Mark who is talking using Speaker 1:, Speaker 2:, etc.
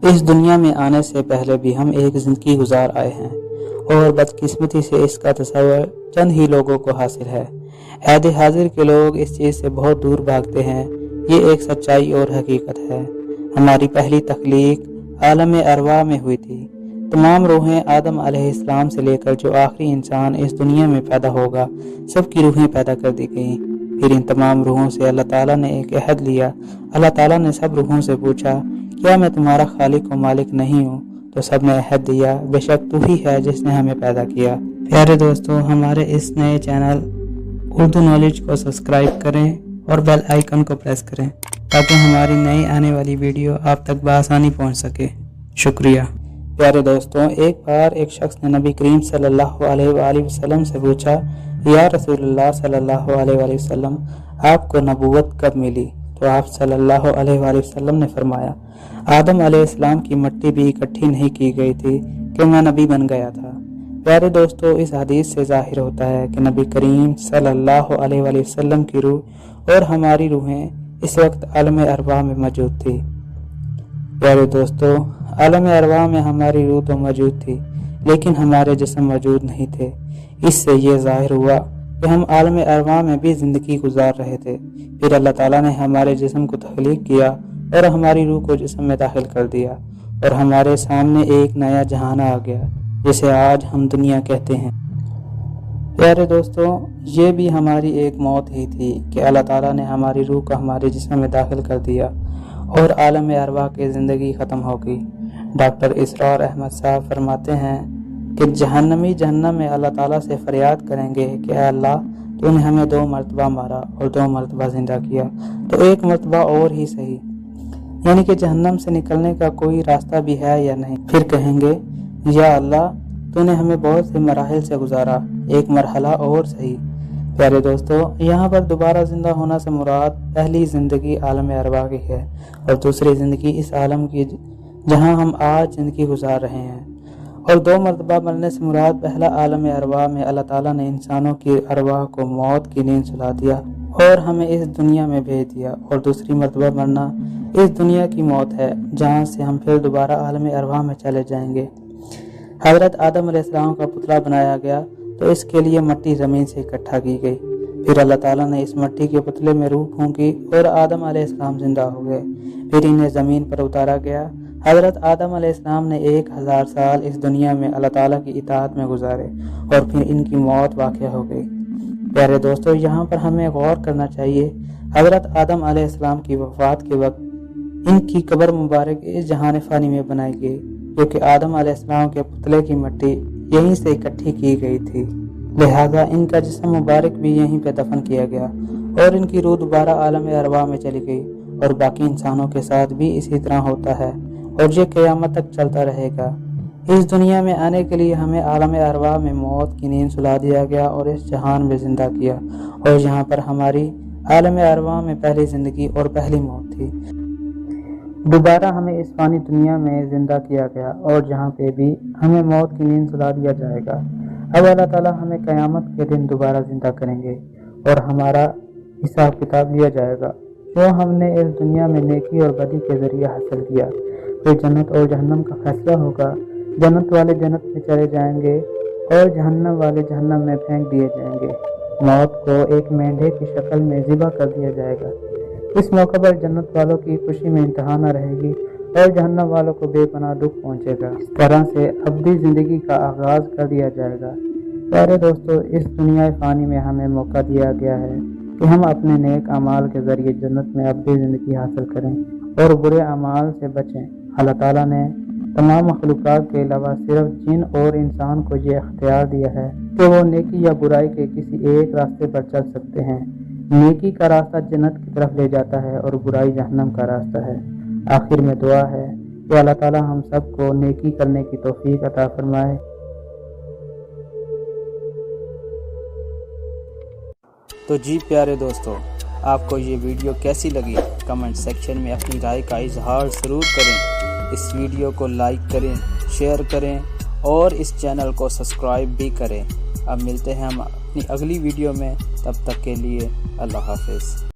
Speaker 1: इस दुनिया में आने से पहले भी हम एक ज़िंदगी गुजार आए हैं और बदकिस्मती से इसका तस्वर चंद ही लोगों को हासिल है। ऐद हाजिर के लोग इस चीज़ से बहुत दूर भागते हैं। ये एक सच्चाई और हकीकत है। हमारी पहली तख्लीक आलम अरवा में हुई थी। तमाम रूहें आदम अलैहिस्सलाम से लेकर जो आखिरी इंसान इस दुनिया में पैदा होगा, सबकी रूहें पैदा कर दी गईं। फिर इन तमाम रूहों से अल्लाह ताला ने एक अहद लिया। अल्लाह ताला ने सब रूहों से पूछा, क्या मैं तुम्हारा खालिक व मालिक नहीं हूँ? तो सब ने अहद दिया, बेशक तू ही है जिसने हमें पैदा किया। प्यारे दोस्तों, हमारे इस नए चैनल उर्दू नॉलेज को सब्सक्राइब करें और बेल आइकन को प्रेस करें ताकि हमारी नई आने वाली वीडियो आप तक बआसानी पहुँच सके। शुक्रिया। प्यारे दोस्तों, एक बार एक शख्स ने नबी करीम सल्लल्लाहु अलैहि वसल्लम से पूछा, या रसूलुल्लाह सल्लल्लाहु अलैहि वसल्लम, आपको नबूवत कब मिली? तो आप सल्लल्लाहु अलैहि वसल्लम ने फरमाया, आदम अलैहिस्सलाम की मिट्टी भी इकट्ठी नहीं की गई थी कि मैं नबी बन गया था। प्यारे दोस्तों, इस हदीस से जाहिर होता है कि नबी करीम सल्लल्लाहु अलैहि वसल्लम की रूह और हमारी रूहें इस वक्त आलम अरवाह में मौजूद थी। प्यारे दोस्तों, आलम अरवाह में हमारी रूह तो मौजूद थी, लेकिन हमारे जिस्म मौजूद नहीं थे। इससे ये जाहिर हुआ कि हम आलम अरवाह में भी ज़िंदगी गुजार रहे थे। फिर अल्लाह ताला ने हमारे जिस्म को तख्लीक किया और हमारी रूह को जिस्म में दाखिल कर दिया और हमारे सामने एक नया जहान आ गया जिसे आज हम दुनिया कहते हैं। प्यारे दोस्तों, ये भी हमारी एक मौत ही थी कि अल्लाह ताला ने हमारी रूह को हमारे जिस्म में दाखिल कर दिया और आलम अरवाह की ज़िंदगी ख़त्म हो गई। डॉक्टर इसरार अहमद साहब फरमाते हैं कि जहन्नमी जहन्नम में अल्लाह ताला से फरियाद करेंगे कि अल्लाह, तूने हमें 2 मरतबा मारा और 2 मरतबा जिंदा किया, तो 1 मरतबा और ही सही, यानी कि जहन्नम से निकलने का कोई रास्ता भी है या नहीं। फिर कहेंगे, या अल्लाह, तूने हमें बहुत से मराहिल से गुजारा, 1 मरहला और सही। प्यारे दोस्तों, यहाँ पर दोबारा जिंदा होना से मुराद पहली ज़िंदगी आलम अरवाह की है और दूसरी ज़िंदगी इस आलम की जहाँ हम आज ज़िंदगी गुजार रहे हैं। और 2 मरतबा मरने से मुराद पहला आलम अरवाह में अल्लाह ताला ने इंसानों की अरवाह को मौत की नींद सुला दिया और हमें इस दुनिया में भेज दिया। और दूसरी मरतबा मरना इस दुनिया की मौत है जहाँ से हम फिर दोबारा आलम अरवाह में चले जाएंगे। हज़रत आदम अलैहिस्सलाम का पुतला बनाया गया तो इसके लिए मिट्टी ज़मीन से इकट्ठा की गई। फिर अल्लाह ताला ने इस मिट्टी के पुतले में रूह फूंकी और आदम अलैहिस्सलाम जिंदा हो गए। फिर इन्हें ज़मीन पर उतारा गया। हज़रत आदम अलैहिस्सलाम ने 1000 साल इस दुनिया में अल्लाह ताला की इताअत में गुजारे और फिर इनकी मौत वाक़या हो गई। प्यारे दोस्तों, यहाँ पर हमें गौर करना चाहिए। हज़रत आदम अलैहिस्सलाम की वफ़ात के वक्त इनकी कब्र मुबारक इस जहान फ़ानी में बनाई गई, क्योंकि आदम अलैहिस्सलाम के पुतले की मिट्टी यहीं से इकट्ठी की गई थी। लिहाजा इनका जिस्म मुबारक भी यहीं पर दफन किया गया और इनकी रूह दोबारा आलम अरवाह में चली गई। और बाकी इंसानों के साथ भी इसी तरह होता है और ये क़यामत तक चलता रहेगा। इस दुनिया में आने के लिए हमें आलम अरवाह में मौत की नींद सुला दिया गया और इस जहान में ज़िंदा किया, और यहाँ पर हमारी आलम अरवाह में पहली ज़िंदगी और पहली मौत थी। दोबारा हमें इस फ़ानी दुनिया में ज़िंदा किया गया और जहाँ पे भी हमें मौत की नींद सुला दिया जाएगा। अब अल्लाह ताला हमें क़यामत के दिन दोबारा ज़िंदा करेंगे और हमारा हिसाब किताब लिया जाएगा जो हमने इस दुनिया में नेकी और बदी के ज़रिए हासिल किया। फिर जन्नत और जहन्नम का फैसला होगा। जन्नत वाले जन्नत में चले जाएंगे और जहन्नम वाले जहन्नम में फेंक दिए जाएंगे। मौत को एक मेंढे की शक्ल में ज़िबा कर दिया जाएगा। इस मौके पर जन्नत वालों की खुशी में इंतहा न रहेगी और जहन्नम वालों को बेपनाह दुख पहुंचेगा। इस तरह से अब्दी ज़िंदगी का आगाज़ कर दिया जाएगा। प्यारे दोस्तों, इस दुनिया फ़ानी में हमें मौका दिया गया है कि हम अपने नेक अमाल के ज़रिए जन्नत में अब्दी ज़िंदगी हासिल करें और बुरे अमाल से बचें। अल्लाह ताला ने तमाम मखलूक़ात के अलावा सिर्फ जिन और इंसान को ये इख्तियार दिया है कि वो नेकी या बुराई के किसी एक रास्ते पर चल सकते हैं। नेकी का रास्ता जन्नत की तरफ ले जाता है और बुराई जहन्नम का रास्ता है। आखिर में दुआ है कि अल्लाह ताला हम सबको नेकी करने की तौफीक अता फरमाए।
Speaker 2: तो जी प्यारे दोस्तों, आपको ये वीडियो कैसी लगी? कमेंट सेक्शन में अपनी राय का इजहार ज़रूर करें। इस वीडियो को लाइक करें, शेयर करें और इस चैनल को सब्सक्राइब भी करें। अब मिलते हैं हम अपनी अगली वीडियो में, तब तक के लिए अल्लाह हाफ़िज़।